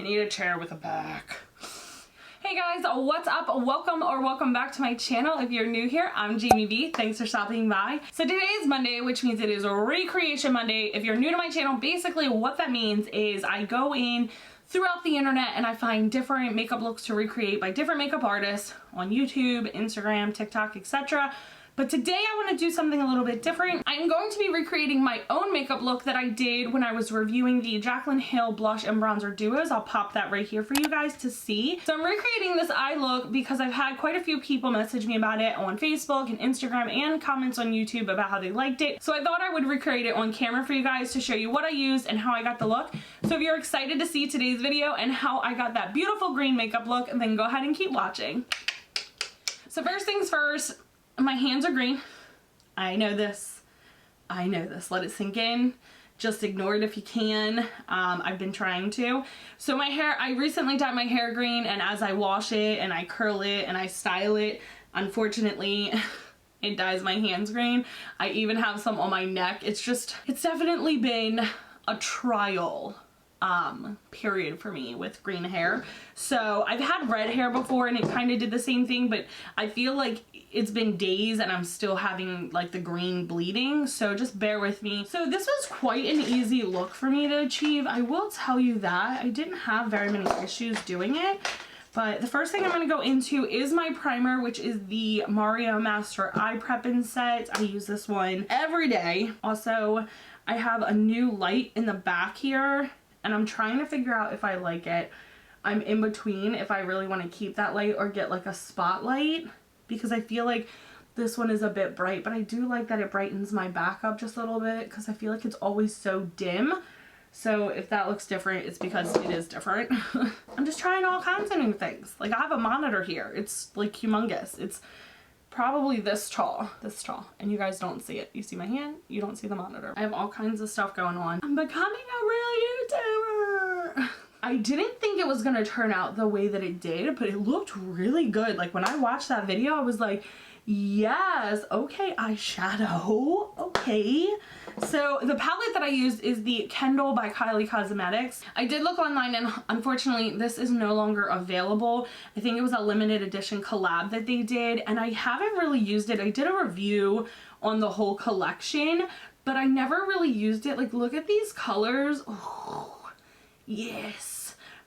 need a chair with a back. Hey guys, what's up? Welcome back to my channel. If you're new here, I'm Jamie B. Thanks for stopping by. So today is Monday, which means it is a Recreation Monday. If you're new to my channel, basically what that means is I go in throughout the internet and I find different makeup looks to recreate by different makeup artists on YouTube, Instagram, TikTok, etc. But today I want to do something a little bit different. I'm going to be recreating my own makeup look that I did when I was reviewing the Jaclyn Hill blush and bronzer duos. I'll pop that right here for you guys to see. So I'm recreating this eye look because I've had quite a few people message me about it on Facebook and Instagram and comments on YouTube about how they liked it. So I thought I would recreate it on camera for you guys to show you what I used and how I got the look. So if you're excited to see today's video and how I got that beautiful green makeup look, then go ahead and keep watching. So first things first, my hands are green. I know this. Let it sink in. Just ignore it if you can. I've been trying to. So my hair, I recently dyed my hair green, and as I wash it and I curl it and I style it, unfortunately, it dyes my hands green. I even have some on my neck. It's definitely been a trial period for me with green hair. So I've had red hair before and it kind of did the same thing, but I feel like it's been days and I'm still having like the green bleeding, so just bear with me. So this was quite an easy look for me to achieve. I will tell you that I didn't have very many issues doing it. But the first thing I'm going to go into is my primer, which is the Mario Master Eye Preppin' Set. I use this one every day. Also, I have a new light in the back here, and I'm trying to figure out if I like it. I'm in between if I really want to keep that light or get like a spotlight, because I feel like this one is a bit bright, but I do like that it brightens my back up just a little bit because I feel like it's always so dim. So if that looks different, it's because it is different. I'm just trying all kinds of new things. Like I have a monitor here. It's like humongous. It's probably this tall, and you guys don't see it. You see my hand, you don't see the monitor. I have all kinds of stuff going on. I'm becoming a real YouTuber. I didn't think it was gonna turn out the way that it did, but it looked really good. Like when I watched that video, I was like, yes, okay, eyeshadow, okay. So the palette that I used is the Kendall by Kylie Cosmetics. I did look online and unfortunately this is no longer available. I think it was a limited edition collab that they did and I haven't really used it. I did a review on the whole collection, but I never really used it. Like look at these colors. Oh, yes.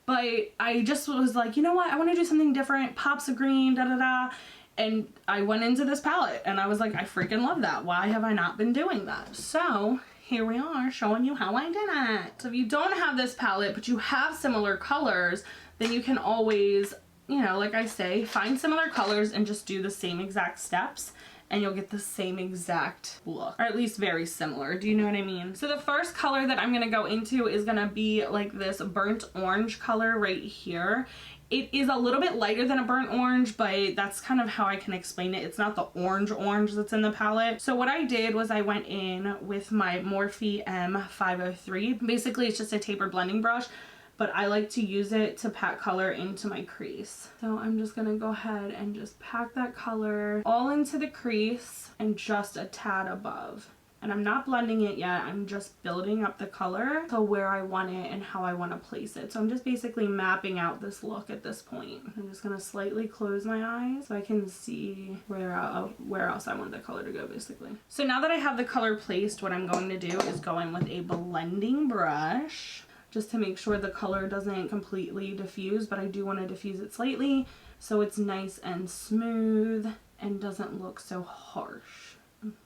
But I just was like, you know what? I want to do something different. Pops of green, da da da. And I went into this palette and I was like, I freaking love that. Why have I not been doing that? So here we are showing you how I did it. So if you don't have this palette, but you have similar colors, then you can always, you know, like I say, find similar colors and just do the same exact steps and you'll get the same exact look, or at least very similar. Do you know what I mean? So the first color that I'm gonna go into is gonna be like this burnt orange color right here. It is a little bit lighter than a burnt orange, but that's kind of how I can explain it. It's not the orange that's in the palette. So what I did was I went in with my Morphe M503. Basically, it's just a tapered blending brush, but I like to use it to pack color into my crease. So I'm just gonna go ahead and just pack that color all into the crease and just a tad above. And I'm not blending it yet, I'm just building up the color to where I want it and how I want to place it. So I'm just basically mapping out this look at this point. I'm just going to slightly close my eyes so I can see where else I want the color to go basically. So now that I have the color placed, what I'm going to do is go in with a blending brush just to make sure the color doesn't completely diffuse, but I do want to diffuse it slightly so it's nice and smooth and doesn't look so harsh.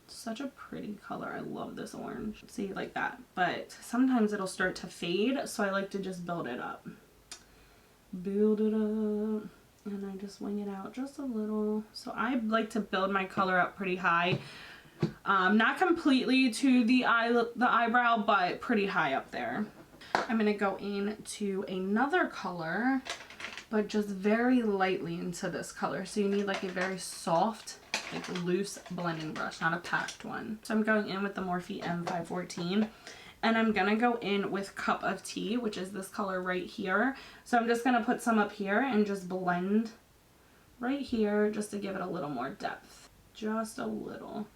Such a pretty color. I love this orange. See, like that. But sometimes it'll start to fade, so I like to just build it up. Build it up. And I just wing it out just a little. So I like to build my color up pretty high. Not completely to the eyebrow, but pretty high up there. I'm going to go into another color, but just very lightly into this color. So you need like a very soft, like loose blending brush, not a packed one. So I'm going in with the Morphe M514 and I'm gonna go in with Cup of Tea, which is this color right here. So I'm just gonna put some up here and just blend right here just to give it a little more depth, just a little.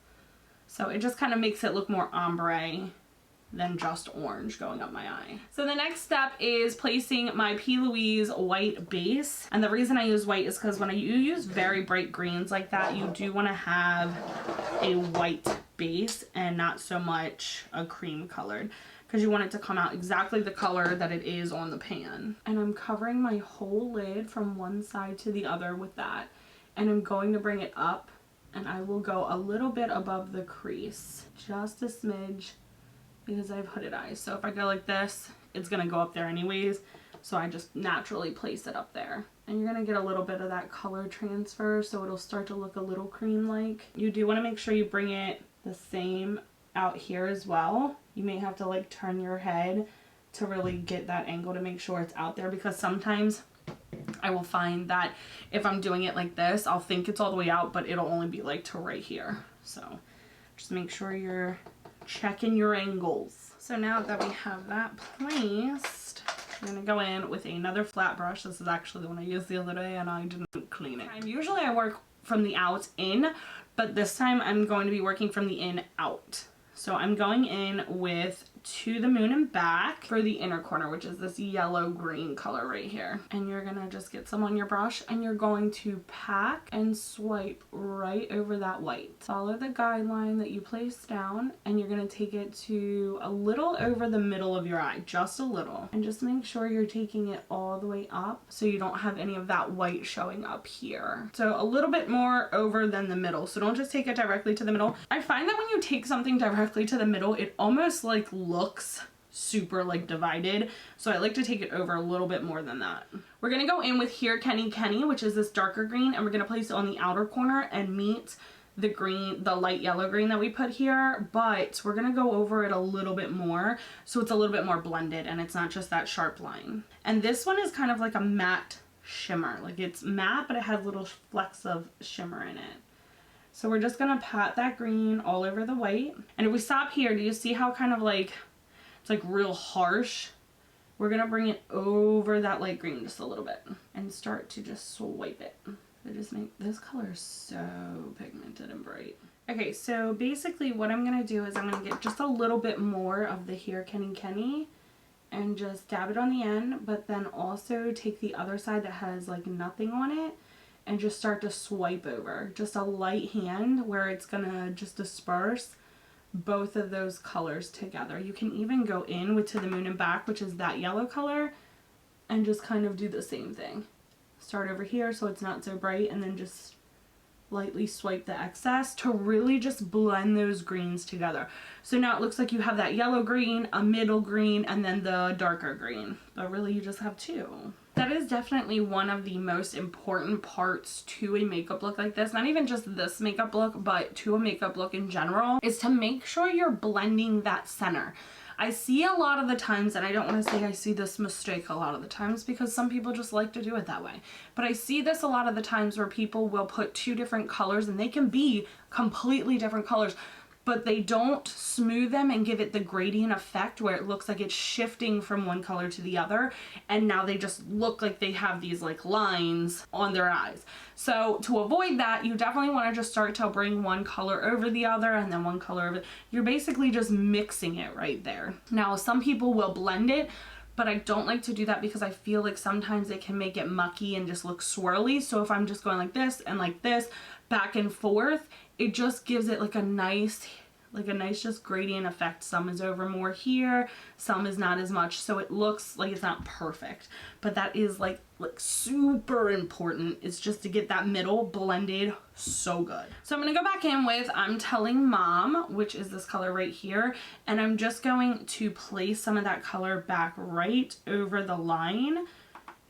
So it just kind of makes it look more ombre than just orange going up my eye. So the next step is placing my P. Louise white base. And the reason I use white is because when you use very bright greens like that, you do want to have a white base and not so much a cream colored, because you want it to come out exactly the color that it is on the pan. And I'm covering my whole lid from one side to the other with that. And I'm going to bring it up, and I will go a little bit above the crease, just a smidge, because I have hooded eyes. So if I go like this, it's gonna go up there anyways. So I just naturally place it up there. And you're gonna get a little bit of that color transfer, so it'll start to look a little cream-like. You do wanna make sure you bring it the same out here as well. You may have to like turn your head to really get that angle to make sure it's out there, because sometimes I will find that if I'm doing it like this, I'll think it's all the way out, but it'll only be like to right here. So just make sure you're checking your angles. So now that we have that placed, I'm gonna go in with another flat brush. This is actually the one I used the other day and I didn't clean it. Usually I work from the out in, but this time I'm going to be working from the in out. So I'm going in with To the Moon and Back for the inner corner, which is this yellow green color right here. And you're gonna just get some on your brush and you're going to pack and swipe right over that white. Follow the guideline that you placed down, and you're gonna take it to a little over the middle of your eye, just a little. And just make sure you're taking it all the way up so you don't have any of that white showing up here. So a little bit more over than the middle. So don't just take it directly to the middle. I find that when you take something directly to the middle, it almost like looks super like divided, so I like to take it over a little bit more than that. We're gonna go in with Here Kenny Kenny, which is this darker green, and we're gonna place it on the outer corner and meet the green, the light yellow green that we put here, but we're gonna go over it a little bit more so it's a little bit more blended and it's not just that sharp line. And this one is kind of like a matte shimmer, like it's matte but it has little flecks of shimmer in it. So we're just gonna pat that green all over the white. And if we stop here, do you see how kind of like, it's like real harsh? We're gonna bring it over that light green just a little bit and start to just swipe it. It just make, this color is so pigmented and bright. Okay, so basically what I'm gonna do is I'm gonna get just a little bit more of the Here Kenny Kenny and just dab it on the end, but then also take the other side that has like nothing on it and just start to swipe over. Just a light hand where it's gonna just disperse both of those colors together. You can even go in with To the Moon and Back, which is that yellow color, and just kind of do the same thing. Start over here so it's not so bright, and then just lightly swipe the excess to really just blend those greens together. So now it looks like you have that yellow green, a middle green, and then the darker green. But really you just have two. That is definitely one of the most important parts to a makeup look like this. Not even just this makeup look, but to a makeup look in general, is to make sure you're blending that center. I see a lot of the times, and I don't want to say I see this mistake a lot of the times because some people just like to do it that way, but I see this a lot of the times where people will put two different colors and they can be completely different colors, but they don't smooth them and give it the gradient effect where it looks like it's shifting from one color to the other, and now they just look like they have these like lines on their eyes. So to avoid that, you definitely want to just start to bring one color over the other and then one color over. You're basically just mixing it right there. Now some people will blend it, but I don't like to do that because I feel like sometimes it can make it mucky and just look swirly. So if I'm just going like this and like this back and forth, it just gives it like a nice just gradient effect. Some is over more here, some is not as much, so it looks like it's not perfect, but that is like super important. It's just to get that middle blended so good. So I'm gonna go back in with I'm Telling Mom, which is this color right here, and I'm just going to place some of that color back right over the line.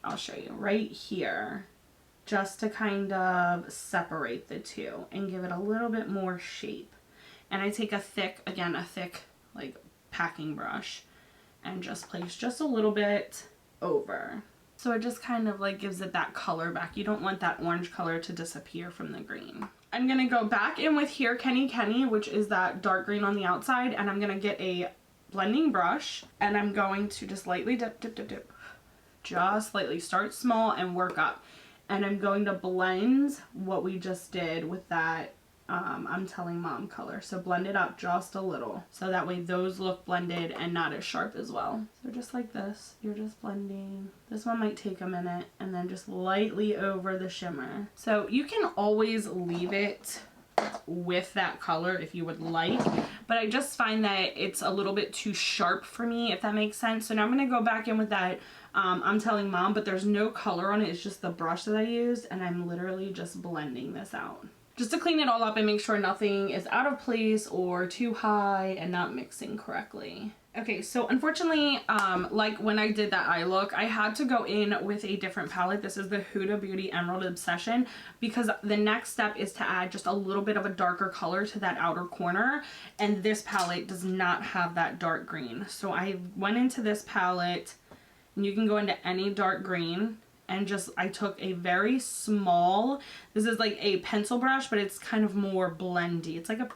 I'll show you right here, just to kind of separate the two and give it a little bit more shape. And I take a thick like packing brush and just place just a little bit over. So it just kind of like gives it that color back. You don't want that orange color to disappear from the green. I'm gonna go back in with Here Kenny Kenny, which is that dark green on the outside, and I'm gonna get a blending brush and I'm going to just lightly dip. Just lightly, start small and work up. And I'm going to blend what we just did with that I'm Telling Mom color. So blend it up just a little. So that way those look blended and not as sharp as well. So just like this, you're just blending. This one might take a minute, and then just lightly over the shimmer. So you can always leave it with that color if you would like, but I just find that it's a little bit too sharp for me, if that makes sense. So now I'm going to go back in with that I'm Telling Mom, but there's no color on it. It's just the brush that I used, and I'm literally just blending this out just to clean it all up and make sure nothing is out of place or too high and not mixing correctly. Okay, so unfortunately, like when I did that eye look, I had to go in with a different palette. This is the Huda Beauty Emerald Obsession, because the next step is to add just a little bit of a darker color to that outer corner, and this palette does not have that dark green. So I went into this palette, and you can go into any dark green, and just I took a very small, this is like a pencil brush, but it's kind of more blendy. It's like a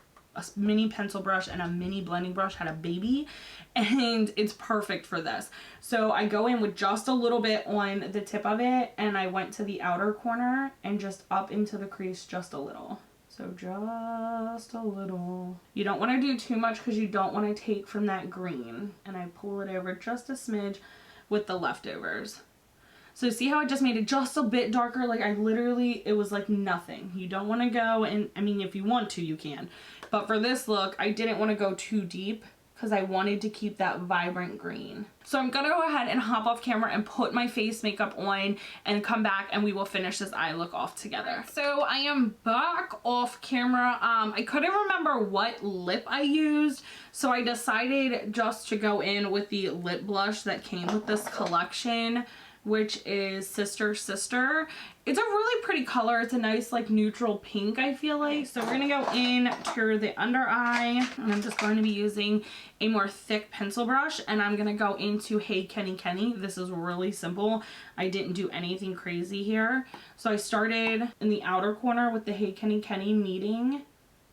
mini pencil brush and a mini blending brush had a baby, and it's perfect for this. So I go in with just a little bit on the tip of it, and I went to the outer corner and just up into the crease just a little. So just a little. You don't want to do too much because you don't want to take from that green. And I pull it over just a smidge with the leftovers. So see how I just made it just a bit darker? Like I literally, it was like nothing. You don't want to go, and I mean, if you want to, you can. But for this look, I didn't want to go too deep because I wanted to keep that vibrant green. So I'm going to go ahead and hop off camera and put my face makeup on and come back, and we will finish this eye look off together. So I am back off camera. I couldn't remember what lip I used, so I decided just to go in with the lip blush that came with this collection, which is Sister Sister. It's a really pretty color. It's a nice like neutral pink, I feel like. So we're gonna go in to the under eye, and I'm just going to be using a more thick pencil brush, and I'm gonna go into Hey Kenny Kenny. This is really simple. I didn't do anything crazy here. So I started in the outer corner with the Hey Kenny Kenny, meeting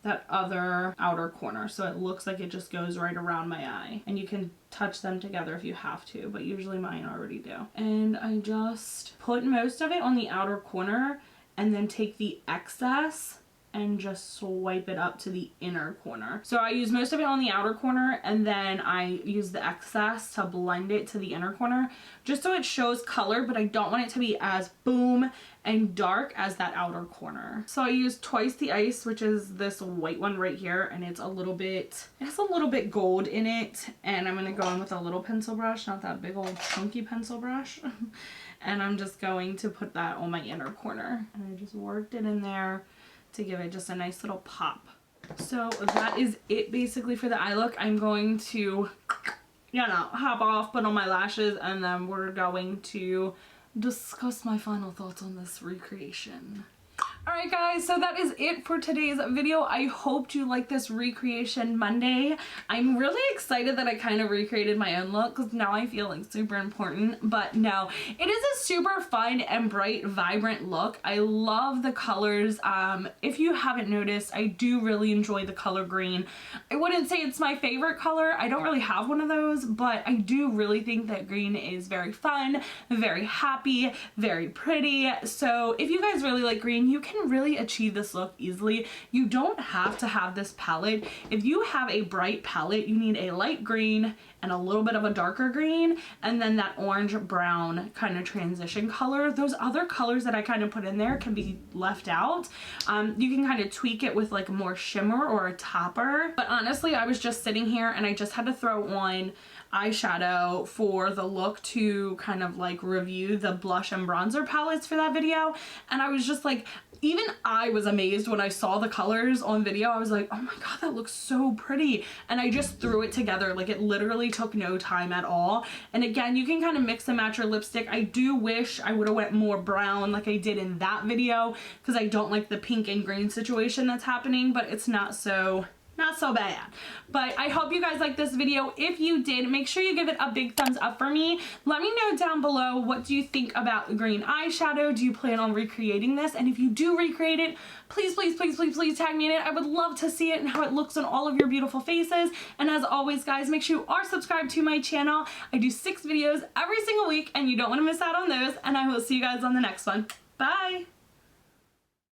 that other outer corner, so it looks like it just goes right around my eye, and you can touch them together if you have to, but usually mine already do. And I just put most of it on the outer corner, and then take the excess and just swipe it up to the inner corner. So I use most of it on the outer corner, and then I use the excess to blend it to the inner corner, just so it shows color, but I don't want it to be as boom and dark as that outer corner. So I use Twice the Ice, which is this white one right here, and it's a little bit, it has a little bit gold in it, and I'm gonna go in with a little pencil brush, not that big old chunky pencil brush. And I'm just going to put that on my inner corner, and I just worked it in there to give it just a nice little pop. So that is it basically for the eye look. I'm going to, you know, hop off, put on my lashes, and then we're going to discuss my final thoughts on this recreation. Alright guys, so that is it for today's video. I hope you like this recreation Monday. I'm really excited that I kind of recreated my own look, because now I feel like super important. But no, it is a super fun and bright, vibrant look. I love the colors. If you haven't noticed, I do really enjoy the color green. I wouldn't say it's my favorite color. I don't really have one of those, but I do really think that green is very fun, very happy, very pretty. So if you guys really like green, you can really achieve this look easily. You don't have to have this palette. If you have a bright palette, you need a light green and a little bit of a darker green, and then that orange brown kind of transition color. Those other colors that I kind of put in there can be left out. You can kind of tweak it with like more shimmer or a topper. But honestly, I was just sitting here and I just had to throw on eyeshadow for the look to kind of like review the blush and bronzer palettes for that video, and I was just like, even I was amazed when I saw the colors on video. I was like, oh my god, that looks so pretty, and I just threw it together. Like, it literally took no time at all. And again, you can kind of mix and match your lipstick. I do wish I would have went more brown like I did in that video, because I don't like the pink and green situation that's happening, but it's not so bad. But I hope you guys liked this video. If you did, make sure you give it a big thumbs up for me. Let me know down below, what do you think about the green eyeshadow? Do you plan on recreating this? And if you do recreate it, please, please, please, please, please tag me in it. I would love to see it and how it looks on all of your beautiful faces. And as always, guys, make sure you are subscribed to my channel. I do 6 videos every single week, and you don't want to miss out on those. And I will see you guys on the next one. Bye!